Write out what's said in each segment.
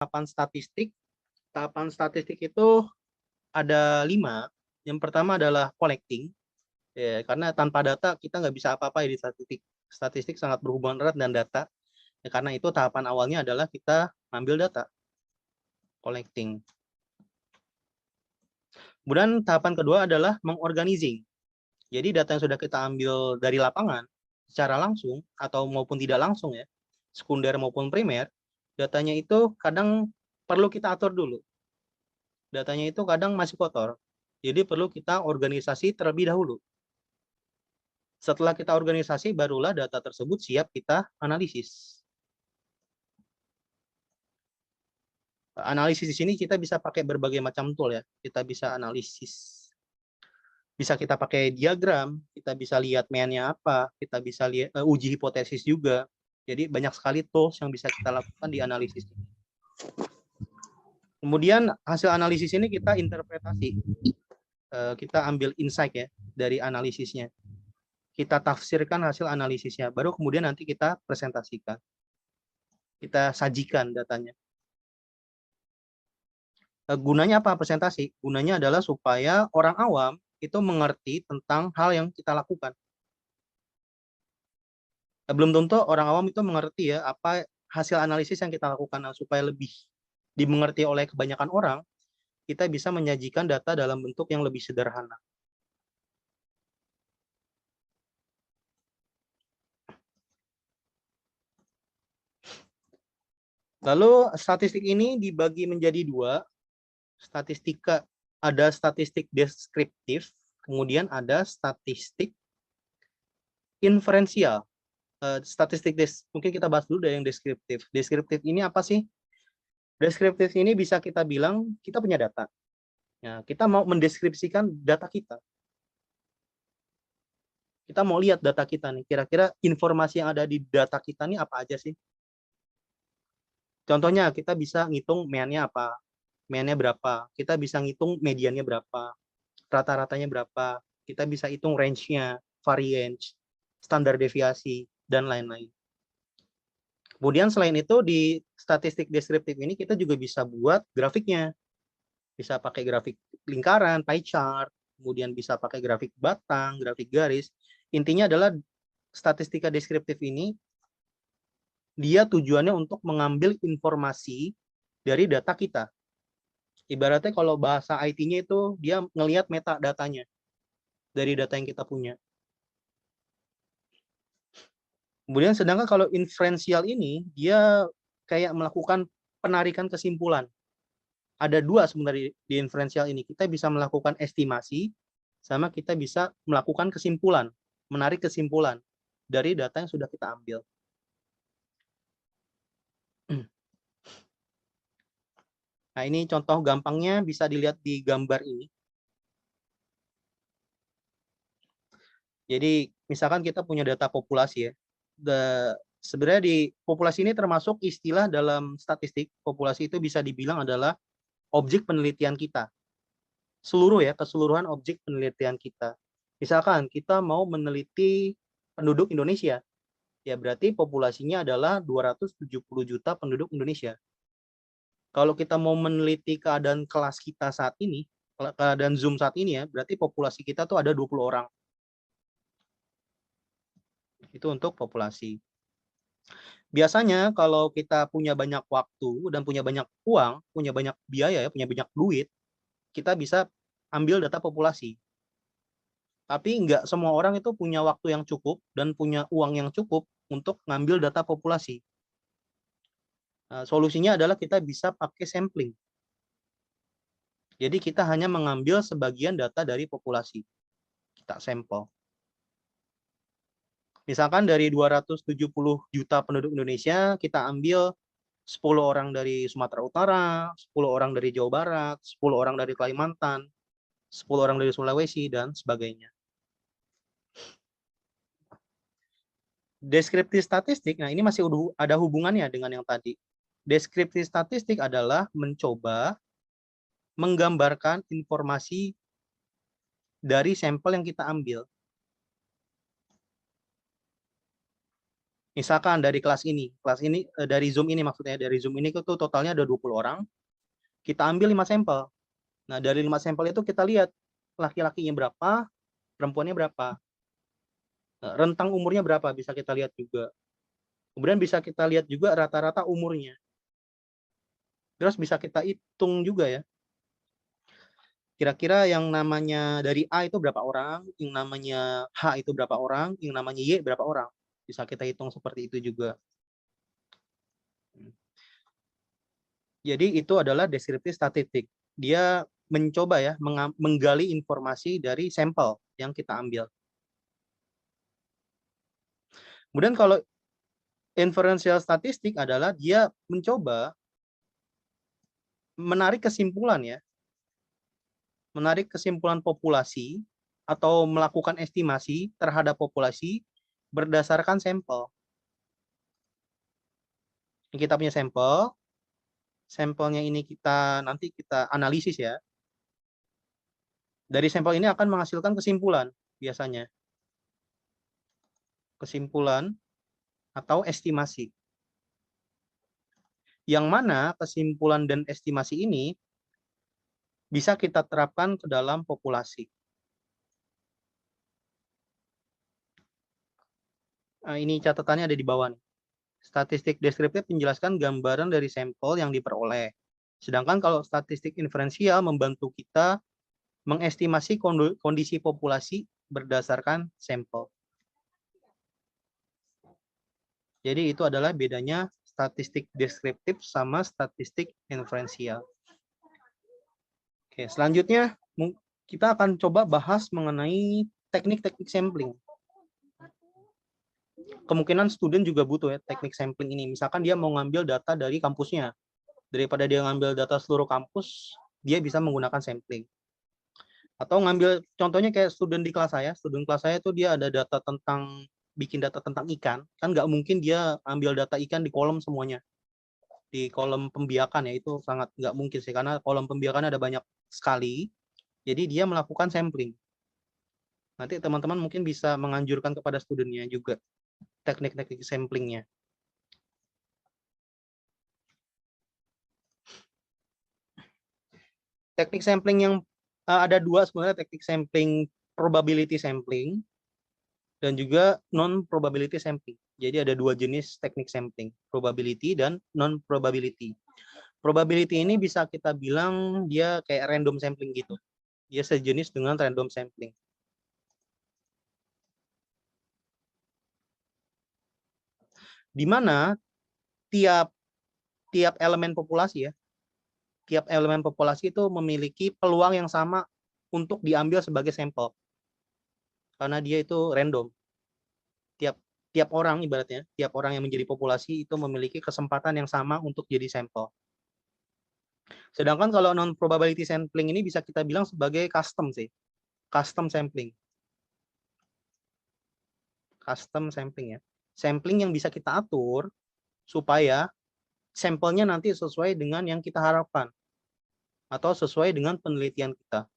tahapan statistik. Tahapan statistik itu ada 5. Yang pertama adalah collecting, ya, karena tanpa data kita nggak bisa apa-apa ya di statistik. Statistik sangat berhubungan erat dengan data. Ya, karena itu tahapan awalnya adalah kita ambil data, collecting. Kemudian tahapan kedua adalah mengorganizing. Jadi data yang sudah kita ambil dari lapangan secara langsung atau maupun tidak langsung ya, sekunder maupun primer, datanya itu kadang perlu kita atur dulu. Datanya itu kadang masih kotor. Jadi perlu kita organisasi terlebih dahulu. Setelah kita organisasi, barulah data tersebut siap kita analisis. Analisis di sini kita bisa pakai berbagai macam tool ya. Kita bisa analisis. Bisa kita pakai diagram, kita bisa lihat mainnya apa, kita bisa lihat uji hipotesis juga. Jadi banyak sekali tools yang bisa kita lakukan di analisis. Kemudian hasil analisis ini kita interpretasi. Kita ambil insight ya dari analisisnya. Kita tafsirkan hasil analisisnya, baru kemudian nanti kita presentasikan. Kita sajikan datanya. Gunanya apa presentasi? Gunanya adalah supaya orang awam itu mengerti tentang hal yang kita lakukan. Belum tentu orang awam itu mengerti ya apa hasil analisis yang kita lakukan. Nah, supaya lebih dimengerti oleh kebanyakan orang, kita bisa menyajikan data dalam bentuk yang lebih sederhana. Lalu statistik ini dibagi menjadi 2. Statistika, ada statistik deskriptif, kemudian ada statistik inferensial. Mungkin kita bahas dulu dari yang deskriptif. Deskriptif ini apa sih? Deskriptif ini bisa kita bilang kita punya data. Ya, kita mau mendeskripsikan data kita. Kita mau lihat data kita nih, kira-kira informasi yang ada di data kita nih apa aja sih? Contohnya kita bisa ngitung mean-nya apa, mean-nya berapa, kita bisa ngitung mediannya berapa, rata-ratanya berapa, kita bisa hitung range-nya, variance, standar deviasi, dan lain-lain. Kemudian selain itu di statistik deskriptif ini kita juga bisa buat grafiknya. Bisa pakai grafik lingkaran, pie chart, kemudian bisa pakai grafik batang, grafik garis. Intinya adalah statistika deskriptif ini dia tujuannya untuk mengambil informasi dari data kita. Ibaratnya kalau bahasa IT-nya itu dia ngelihat metadatanya dari data yang kita punya. Kemudian sedangkan kalau inferensial ini dia kayak melakukan penarikan kesimpulan. Ada 2 sebenarnya di inferensial ini. Kita bisa melakukan estimasi sama kita bisa melakukan kesimpulan, menarik kesimpulan dari data yang sudah kita ambil. Nah, ini contoh gampangnya bisa dilihat di gambar ini. Jadi, misalkan kita punya data populasi ya. Sebenarnya di populasi ini termasuk istilah dalam statistik. Populasi itu bisa dibilang adalah objek penelitian kita. Keseluruhan objek penelitian kita. Misalkan kita mau meneliti penduduk Indonesia, ya berarti populasinya adalah 270 juta penduduk Indonesia. Kalau kita mau meneliti keadaan kelas kita saat ini, keadaan Zoom saat ini ya, berarti populasi kita tuh ada 20 orang. Itu untuk populasi. Biasanya kalau kita punya banyak waktu dan punya banyak uang, punya banyak biaya, punya banyak duit, kita bisa ambil data populasi. Tapi nggak semua orang itu punya waktu yang cukup dan punya uang yang cukup untuk ngambil data populasi. Nah, solusinya adalah kita bisa pakai sampling. Jadi kita hanya mengambil sebagian data dari populasi. Kita sampel. Misalkan dari 270 juta penduduk Indonesia, kita ambil 10 orang dari Sumatera Utara, 10 orang dari Jawa Barat, 10 orang dari Kalimantan, 10 orang dari Sulawesi, dan sebagainya. Deskriptif statistik, nah ini masih ada hubungannya dengan yang tadi. Deskriptif statistik adalah mencoba menggambarkan informasi dari sampel yang kita ambil. Misalkan dari kelas ini dari Zoom ini maksudnya, dari Zoom ini itu totalnya ada 20 orang, kita ambil 5 sampel. Nah, dari 5 sampel itu kita lihat laki-lakinya berapa, perempuannya berapa. Nah, rentang umurnya berapa bisa kita lihat juga. Kemudian bisa kita lihat juga rata-rata umurnya. Terus bisa kita hitung juga ya. Kira-kira yang namanya dari A itu berapa orang, yang namanya H itu berapa orang, yang namanya Y berapa orang. Bisa kita hitung seperti itu juga. Jadi itu adalah deskriptif statistik. Dia mencoba ya menggali informasi dari sampel yang kita ambil. Kemudian kalau inferential statistik adalah dia mencoba menarik kesimpulan ya. Menarik kesimpulan populasi atau melakukan estimasi terhadap populasi berdasarkan sampel. Kita punya sampel, sampelnya ini nanti kita analisis ya. Dari sampel ini akan menghasilkan kesimpulan biasanya. Kesimpulan atau estimasi. Yang mana kesimpulan dan estimasi ini bisa kita terapkan ke dalam populasi. Nah, ini catatannya ada di bawah nih. Statistik deskriptif menjelaskan gambaran dari sampel yang diperoleh. Sedangkan kalau statistik inferensial membantu kita mengestimasi kondisi populasi berdasarkan sampel. Jadi itu adalah bedanya statistik deskriptif sama statistik inferensial. Oke, selanjutnya kita akan coba bahas mengenai teknik-teknik sampling. Kemungkinan student juga butuh ya teknik sampling ini. Misalkan dia mau ngambil data dari kampusnya. Daripada dia ngambil data seluruh kampus, dia bisa menggunakan sampling. Atau ngambil contohnya kayak student di kelas saya. Student kelas saya itu dia ada data tentang bikin data tentang ikan. Kan nggak mungkin dia ambil data ikan di kolom semuanya. Di kolom pembiakan ya itu sangat nggak mungkin sih karena kolom pembiakan ada banyak sekali. Jadi dia melakukan sampling. Nanti teman-teman mungkin bisa menganjurkan kepada studentnya juga teknik-teknik samplingnya. Teknik sampling yang ada dua sebenarnya, teknik sampling probability sampling dan juga non-probability sampling. Jadi ada dua jenis teknik sampling, probability dan non-probability. Probability ini bisa kita bilang dia kayak random sampling gitu. Dia sejenis dengan random sampling. Di mana tiap elemen populasi ya, tiap elemen populasi itu memiliki peluang yang sama untuk diambil sebagai sampel. Karena dia itu random. Tiap orang ibaratnya, tiap orang yang menjadi populasi itu memiliki kesempatan yang sama untuk jadi sampel. Sedangkan kalau non probability sampling ini bisa kita bilang sebagai custom sih. Custom sampling. Custom sampling ya. Sampling yang bisa kita atur supaya sampelnya nanti sesuai dengan yang kita harapkan atau sesuai dengan penelitian kita.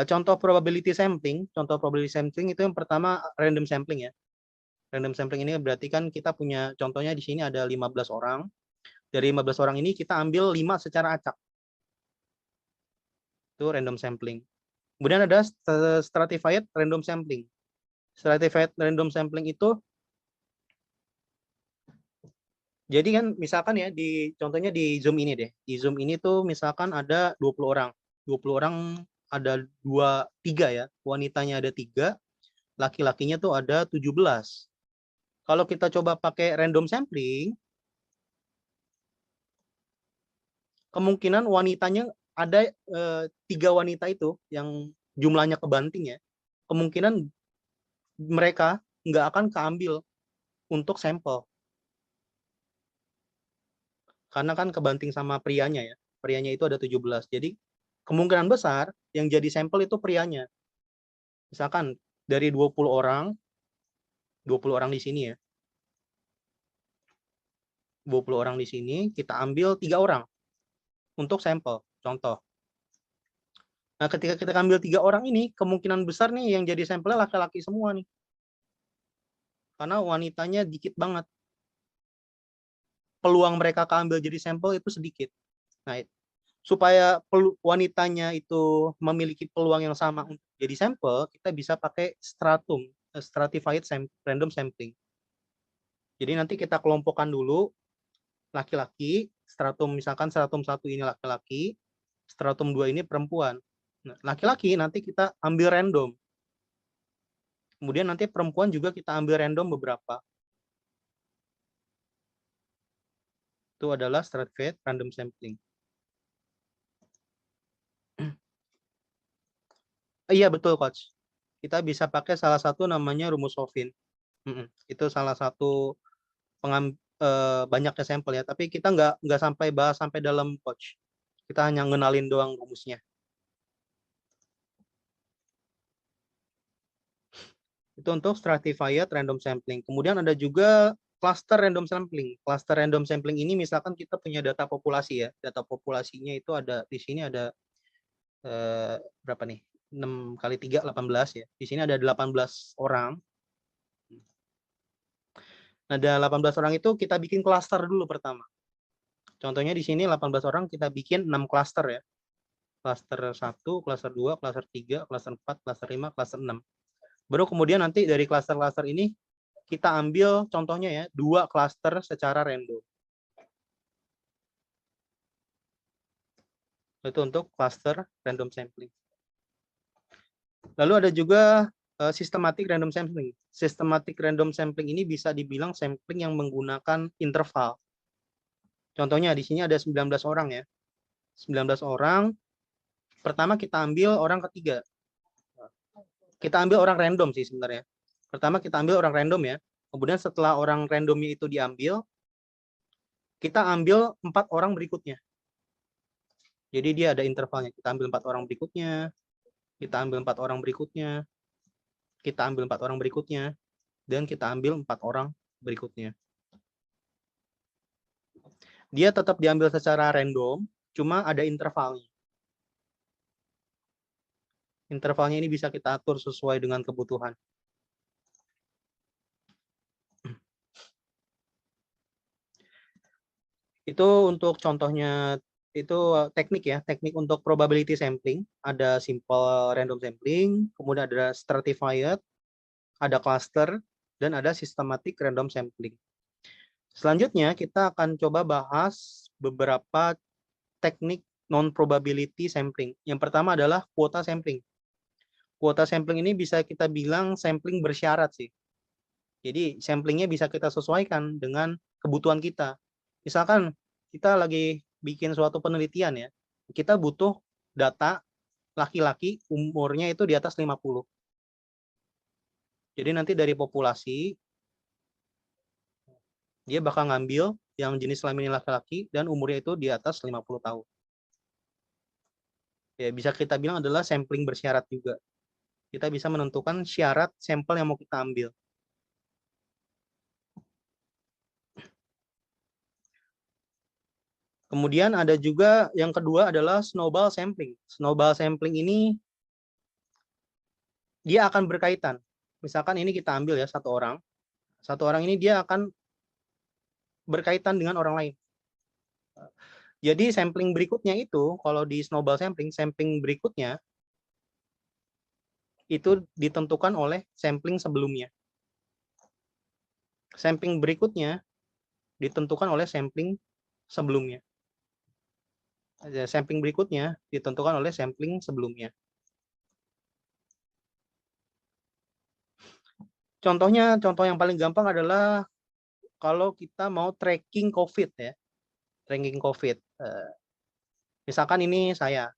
Contoh probability sampling itu yang pertama random sampling ya. Random sampling ini berarti kan kita punya contohnya di sini ada 15 orang. Dari 15 orang ini kita ambil 5 secara acak. Itu random sampling. Kemudian ada stratified random sampling. Stratified random sampling itu jadi kan misalkan ya contohnya di Zoom ini deh. Di Zoom ini tuh misalkan ada 20 orang. 20 orang ada 3 ya. Wanitanya ada 3, laki-lakinya tuh ada 17. Kalau kita coba pakai random sampling, kemungkinan wanitanya ada 3 wanita itu yang jumlahnya kebanting ya. Kemungkinan mereka nggak akan keambil untuk sampel. Karena kan kebanting sama prianya ya. Prianya itu ada 17. Jadi kemungkinan besar yang jadi sampel itu prianya. Misalkan dari 20 orang di sini ya. 20 orang di sini kita ambil 3 orang untuk sampel. Contoh. Nah, ketika kita ambil 3 orang ini, kemungkinan besar nih yang jadi sampelnya laki-laki semua nih. karena wanitanya dikit banget. Peluang mereka keambil jadi sampel itu sedikit. Nah, supaya wanitanya itu memiliki peluang yang sama untuk jadi sampel, kita bisa pakai stratum, stratified random sampling. Jadi nanti kita kelompokkan dulu laki-laki, stratum misalkan stratum 1 ini laki-laki, stratum 2 ini perempuan. Nah, laki-laki nanti kita ambil random. Kemudian nanti perempuan juga kita ambil random beberapa. Itu adalah stratified random sampling. Iya betul coach. Kita bisa pakai salah satu namanya rumus Sofin. Itu salah satu banyaknya sampel ya. Tapi kita nggak sampai bahas sampai dalam coach. Kita hanya ngenalin doang rumusnya. Itu untuk stratified random sampling. Kemudian ada juga cluster random sampling. Cluster random sampling ini misalkan kita punya data populasi ya. Data populasinya itu ada di sini ada berapa nih? 6 kali 3, 18 ya. Di sini ada 18 orang. Nah, ada 18 orang itu kita bikin cluster dulu pertama. Contohnya di sini 18 orang kita bikin 6 cluster ya. Cluster 1, cluster 2, cluster 3, cluster 4, cluster 5, cluster 6. Baru kemudian nanti dari cluster-cluster ini kita ambil contohnya ya, 2 cluster secara random. Itu untuk cluster random sampling. Lalu ada juga systematic random sampling. Systematic random sampling ini bisa dibilang sampling yang menggunakan interval. Contohnya di sini ada 19 orang ya. 19 orang. Pertama kita ambil orang ketiga. Kita ambil orang random sih sebenarnya. Pertama kita ambil orang random ya. Kemudian setelah orang randomnya itu diambil, kita ambil 4 orang berikutnya. Jadi dia ada intervalnya. Kita ambil 4 orang berikutnya, kita ambil 4 orang berikutnya, kita ambil 4 orang berikutnya, dan kita ambil 4 orang berikutnya. Dia tetap diambil secara random, cuma ada intervalnya. Intervalnya ini bisa kita atur sesuai dengan kebutuhan. Itu untuk contohnya, itu teknik ya, teknik untuk probability sampling. Ada simple random sampling, kemudian ada stratified, ada cluster, dan ada systematic random sampling. Selanjutnya kita akan coba bahas beberapa teknik non-probability sampling. Yang pertama adalah kuota sampling. Kuota sampling ini bisa kita bilang sampling bersyarat sih. Jadi samplingnya bisa kita sesuaikan dengan kebutuhan kita. Misalkan kita lagi bikin suatu penelitian ya, kita butuh data laki-laki umurnya itu di atas 50. Jadi nanti dari populasi, dia bakal ngambil yang jenis kelamin laki-laki dan umurnya itu di atas 50 tahun. Ya, bisa kita bilang adalah sampling bersyarat juga. Kita bisa menentukan syarat sampel yang mau kita ambil. Kemudian ada juga yang kedua adalah snowball sampling. Snowball sampling ini dia akan berkaitan. Misalkan ini kita ambil ya satu orang. Satu orang ini dia akan berkaitan dengan orang lain. Jadi sampling berikutnya itu, kalau di snowball sampling, sampling berikutnya itu ditentukan oleh sampling sebelumnya. Sampling berikutnya ditentukan oleh sampling sebelumnya. Sampling berikutnya ditentukan oleh sampling sebelumnya. Contohnya, contoh yang paling gampang adalah kalau kita mau tracking COVID ya, tracking COVID. Misalkan ini saya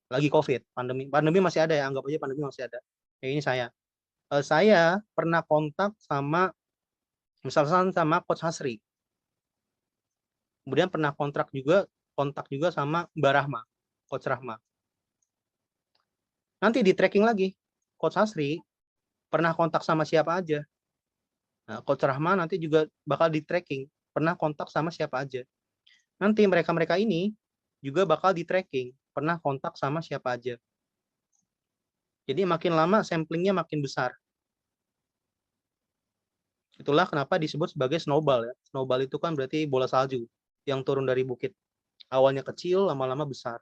lagi COVID, pandemi masih ada ya, anggap aja pandemi masih ada. Ya, ini saya pernah kontak sama, misalkan sama Coach Hasri. Kemudian pernah kontak juga sama Mbak Rahma, Coach Rahma. Nanti di tracking lagi, Coach Hasri pernah kontak sama siapa aja. Nah, Coach Rahma nanti juga bakal di tracking, pernah kontak sama siapa aja. Nanti mereka-mereka ini juga bakal di tracking, pernah kontak sama siapa aja. Jadi makin lama samplingnya makin besar. Itulah kenapa disebut sebagai snowball ya. Snowball itu kan berarti bola salju yang turun dari bukit. Awalnya kecil, lama-lama besar.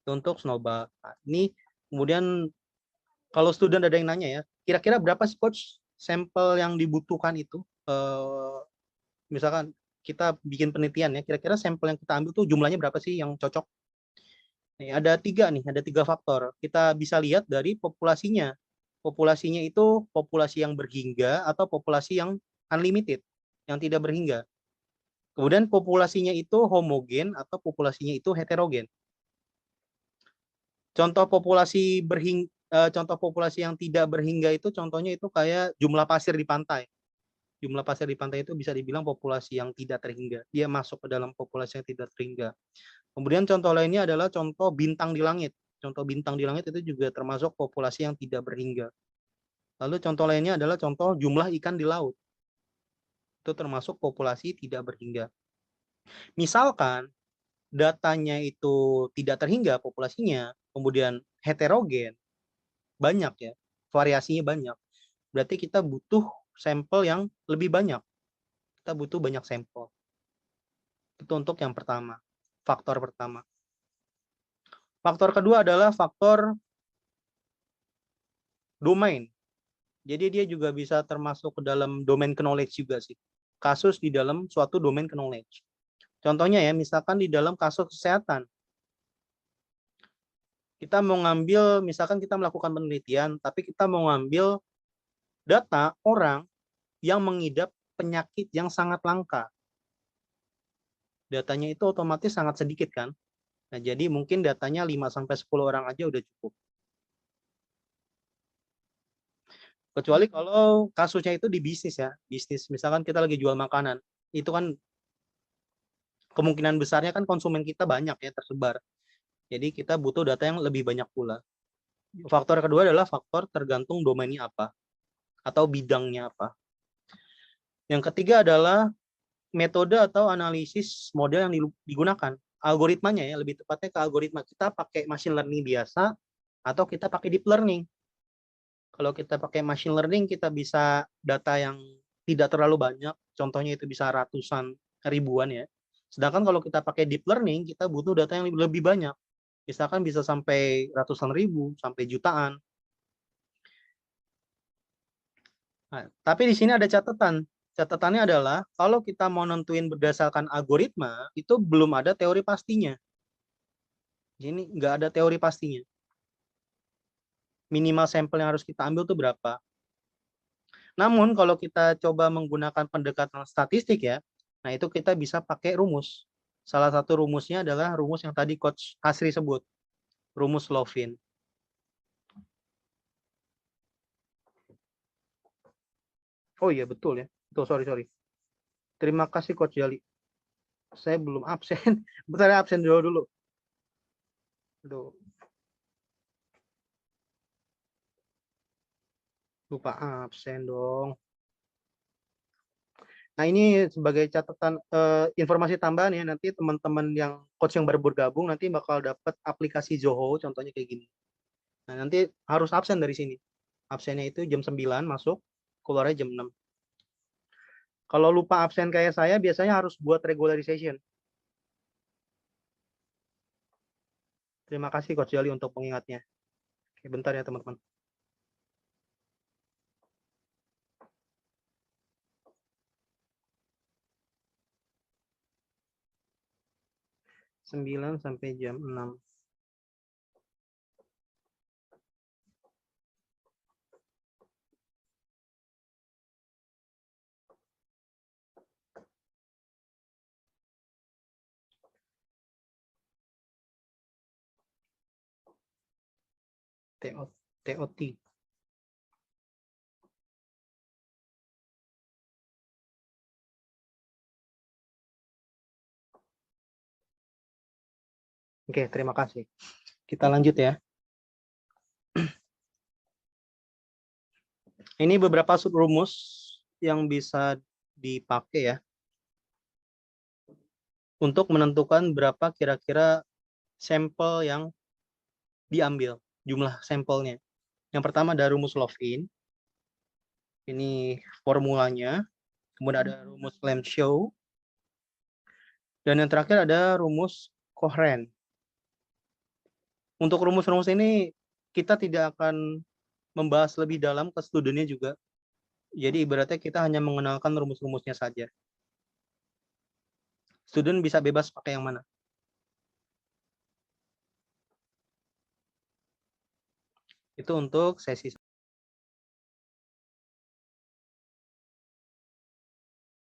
Untuk snowball. Nah, ini kemudian kalau student ada yang nanya ya, kira-kira berapa sih coach sampel yang dibutuhkan itu? Misalkan kita bikin penelitian ya, kira-kira sampel yang kita ambil tuh jumlahnya berapa sih yang cocok? Nih, ada tiga faktor. Kita bisa lihat dari populasinya. Populasinya itu populasi yang berhingga atau populasi yang unlimited, yang tidak berhingga. Kemudian populasinya itu homogen atau populasinya itu heterogen. Contoh contoh populasi yang tidak berhingga itu contohnya itu kayak jumlah pasir di pantai. Jumlah pasir di pantai itu bisa dibilang populasi yang tidak terhingga. Dia masuk ke dalam populasi yang tidak terhingga. Kemudian contoh lainnya adalah contoh bintang di langit. Contoh bintang di langit itu juga termasuk populasi yang tidak berhingga. Lalu contoh lainnya adalah contoh jumlah ikan di laut. Itu termasuk populasi tidak berhingga. Misalkan datanya itu tidak terhingga populasinya, kemudian heterogen, banyak ya, variasinya banyak. Berarti kita butuh sampel yang lebih banyak. Kita butuh banyak sampel. Itu untuk yang pertama, faktor pertama. Faktor kedua adalah faktor domain. Jadi dia juga bisa termasuk ke dalam domain knowledge juga sih. Kasus di dalam suatu domain knowledge. Contohnya ya, misalkan di dalam kasus kesehatan. Kita mau ngambil, misalkan kita melakukan penelitian, tapi kita mau ngambil data orang yang mengidap penyakit yang sangat langka. Datanya itu otomatis sangat sedikit kan. Nah, jadi mungkin datanya 5-10 orang aja udah cukup. Kecuali kalau kasusnya itu di bisnis ya. Bisnis, misalkan kita lagi jual makanan. Itu kan kemungkinan besarnya kan konsumen kita banyak ya tersebar. Jadi kita butuh data yang lebih banyak pula. Faktor kedua adalah faktor tergantung domainnya apa atau bidangnya apa. Yang ketiga adalah metode atau analisis model yang digunakan. Algoritmanya ya, lebih tepatnya ke algoritma. Kita pakai machine learning biasa atau kita pakai deep learning. Kalau kita pakai machine learning, kita bisa data yang tidak terlalu banyak. Contohnya itu bisa ratusan ribuan ya. Sedangkan kalau kita pakai deep learning, kita butuh data yang lebih banyak. Misalkan bisa sampai ratusan ribu, sampai jutaan. Nah, tapi di sini ada catatan. Catatannya adalah kalau kita mau nentuin berdasarkan algoritma, itu belum ada teori pastinya. Ini nggak ada teori pastinya. Minimal sampel yang harus kita ambil itu berapa. Namun kalau kita coba menggunakan pendekatan statistik ya, nah itu kita bisa pakai rumus. Salah satu rumusnya adalah rumus yang tadi Coach Hasri sebut, rumus Lovin. Oh iya betul ya. Betul, sorry. Terima kasih Coach Jali. Saya belum absen. Bentar ya, absen dulu. Aduh. Lupa absen dong. Nah ini sebagai catatan informasi tambahan ya, nanti teman-teman yang coach yang baru bergabung nanti bakal dapat aplikasi Zoho, contohnya kayak gini. Nah nanti harus absen dari sini. Absennya itu jam 9 masuk, keluarnya jam 6. Kalau lupa absen kayak saya, biasanya harus buat regularization. Terima kasih Coach Jali untuk pengingatnya. Oke, bentar ya teman-teman. Sembilan sampai jam 6. TOT. Oke, terima kasih. Kita lanjut ya. Ini beberapa rumus yang bisa dipakai ya untuk menentukan berapa kira-kira sampel yang diambil, jumlah sampelnya. Yang pertama ada rumus Love-In. Ini formulanya. Kemudian ada rumus Clem-Shau. Dan yang terakhir ada rumus Cohen. Untuk rumus-rumus ini kita tidak akan membahas lebih dalam ke studinya juga. Jadi ibaratnya kita hanya mengenalkan rumus-rumusnya saja. Student bisa bebas pakai yang mana. Itu untuk sesi